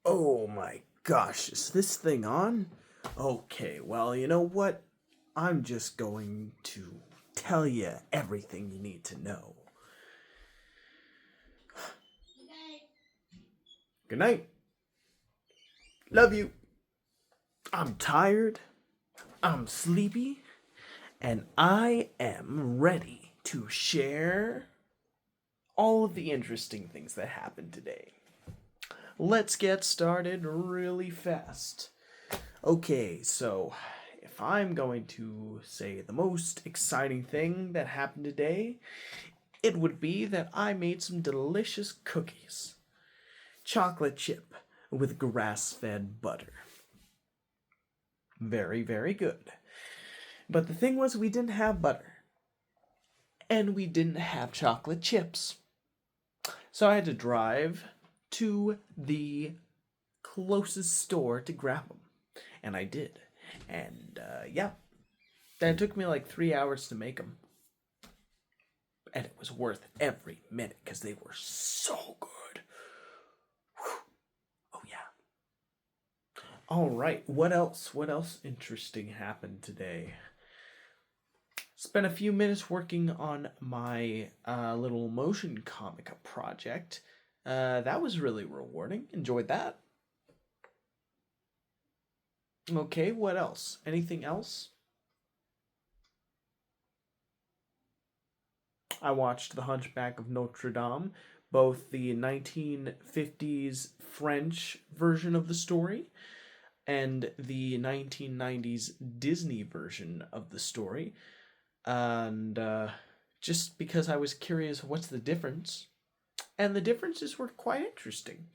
Oh my gosh, is this thing on? Okay, well, you know what? I'm just going to tell you everything you need to know. Good night. Love you. I'm tired, I'm sleepy, and I am ready to share all of the interesting things that happened today. Let's get started really fast. Okay, so if I'm going to say the most exciting thing that happened today, it would be that I made some delicious cookies. Chocolate chip with grass fed butter. Very, very good. But the thing was, we didn't have butter. And we didn't have chocolate chips. So I had to drive to the closest store to grab them. And I did. And yeah, that took me like 3 hours to make them. And it was worth every minute because they were so good. Whew. Oh yeah. All right. What else? What else interesting happened today? Spent a few minutes working on my little motion comic project. That was really rewarding. Enjoyed that. Okay, what else? Anything else? I watched The Hunchback of Notre Dame, both the 1950s French version of the story and the 1990s Disney version of the story. And just because I was curious what's the difference. And the differences were quite interesting.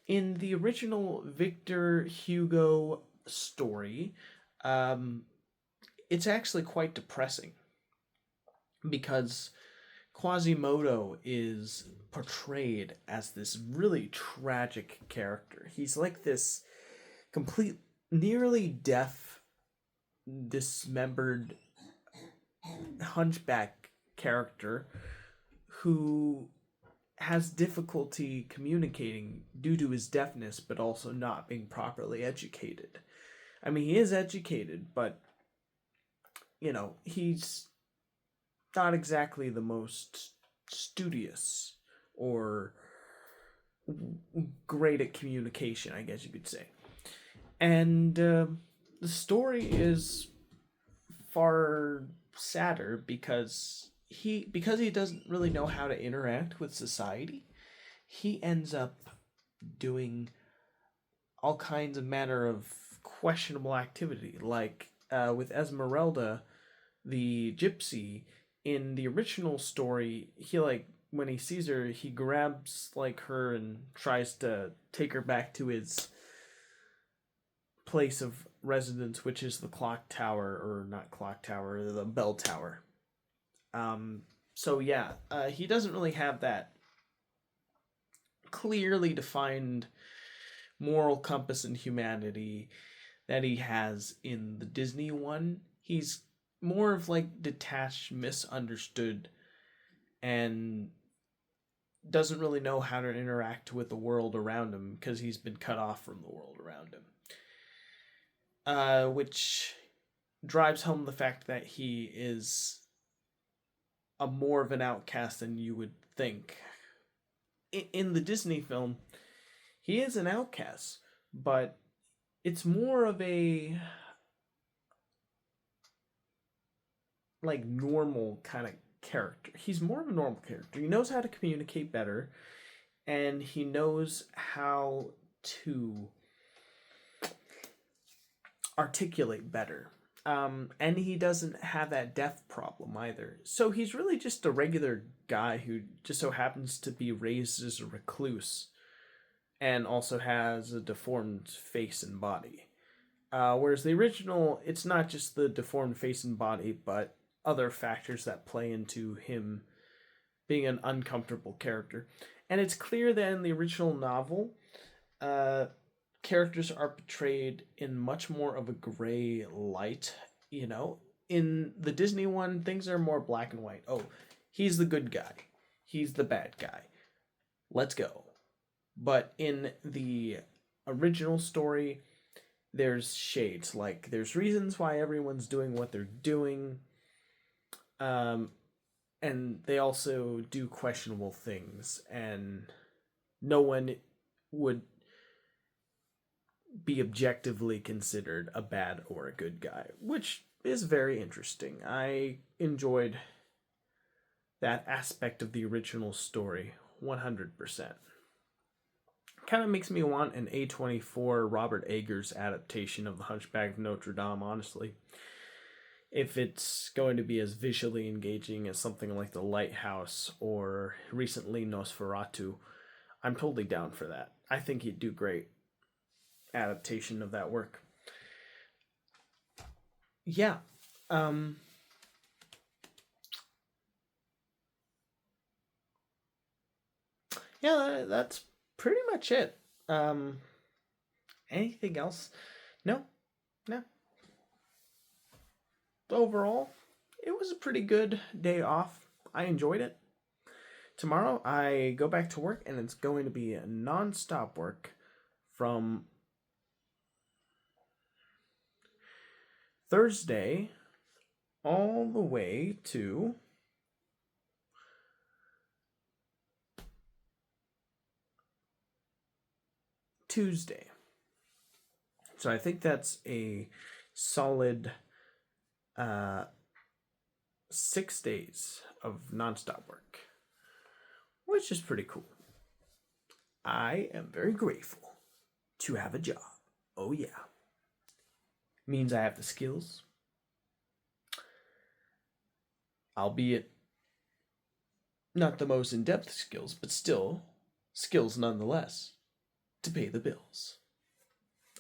In the original Victor Hugo story, um, it's actually quite depressing because Quasimodo is portrayed as this really tragic character. He's like this complete, nearly deaf, dismembered hunchback character who has difficulty communicating due to his deafness, but also not being properly educated. I mean, he is educated, but, he's not exactly the most studious or great at communication, I guess you could say. And the story is far sadder because he doesn't really know how to interact with society. He ends up doing all kinds of manner of questionable activity, like with Esmeralda, the gypsy. In the original story, he like when he sees her, he grabs like her and tries to take her back to his place of residence, which is the clock tower, or not clock tower, the bell tower. So yeah, he doesn't really have that clearly defined moral compass and humanity that he has in the Disney one. He's more of like detached, misunderstood, and doesn't really know how to interact with the world around him because he's been cut off from the world around him. Which drives home the fact that he is a more of an outcast than you would think. In the Disney film, he is an outcast, but it's more of a like normal kind of character. He's more of a normal character. He knows how to communicate better, and he knows how to articulate better. And he doesn't have that deaf problem either. So he's really just a regular guy who just so happens to be raised as a recluse and also has a deformed face and body. Whereas the original, it's not just the deformed face and body, but other factors that play into him being an uncomfortable character. And it's clear that in the original novel, characters are portrayed in much more of a gray light. In the Disney one, things are more black and white. Oh, he's the good guy, he's the bad guy. Let's go. But in the original story, there's shades. Like, there's reasons why everyone's doing what they're doing. Um, and they also do questionable things, and no one would be objectively considered a bad or a good guy, which is very interesting. I enjoyed that aspect of the original story 100%. Kind of makes me want an A24 Robert Eggers adaptation of The Hunchback of Notre Dame, honestly. If it's going to be as visually engaging as something like The Lighthouse or recently Nosferatu, I'm totally down for that. I think he'd do great adaptation of that work. Yeah. Um yeah, that's pretty much it. Anything else? No. No. Overall, it was a pretty good day off. I enjoyed it. Tomorrow I go back to work and it's going to be non-stop work from Thursday all the way to Tuesday. So I think that's a solid 6 days of nonstop work, which is pretty cool. I am very grateful to have a job. Oh, yeah. Means I have the skills, albeit not the most in depth skills, but still skills nonetheless to pay the bills.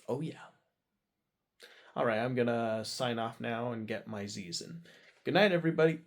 Oh, yeah. All right, I'm gonna sign off now and get my Z's in. Good night, everybody.